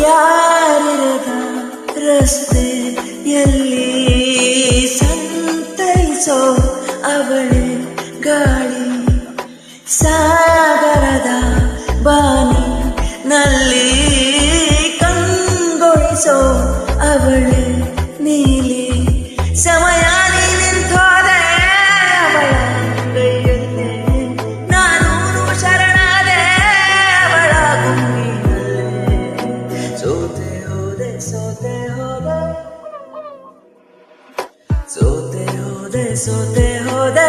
ಯಾರಿರದ ರಸ್ತೆಯಲ್ಲಿ ಸಂತೈಸೋ ಅವಳೆ ಗಾಳಿ, ಸಾಗರದ ಬಾನಿನಲ್ಲಿ ಕಂಗೊಳಿಸೋ ಅವಳೆ ನೀಲಿ. ಸಮಯ ನಿಂತೋದೆ ಅವಳ ಕೈಯಲ್ಲೇ, ನಾನು ಶರಣಾದೆ ಅವಳ ಗುಂಗಿನಲ್ಲೇ. ಸೋತೆ ಹೋದೆ ಸೋತೆ ಹೋದೆ ಸೋತೆ ಹೋದೆ ಸೋತೆ ಹೋದೆ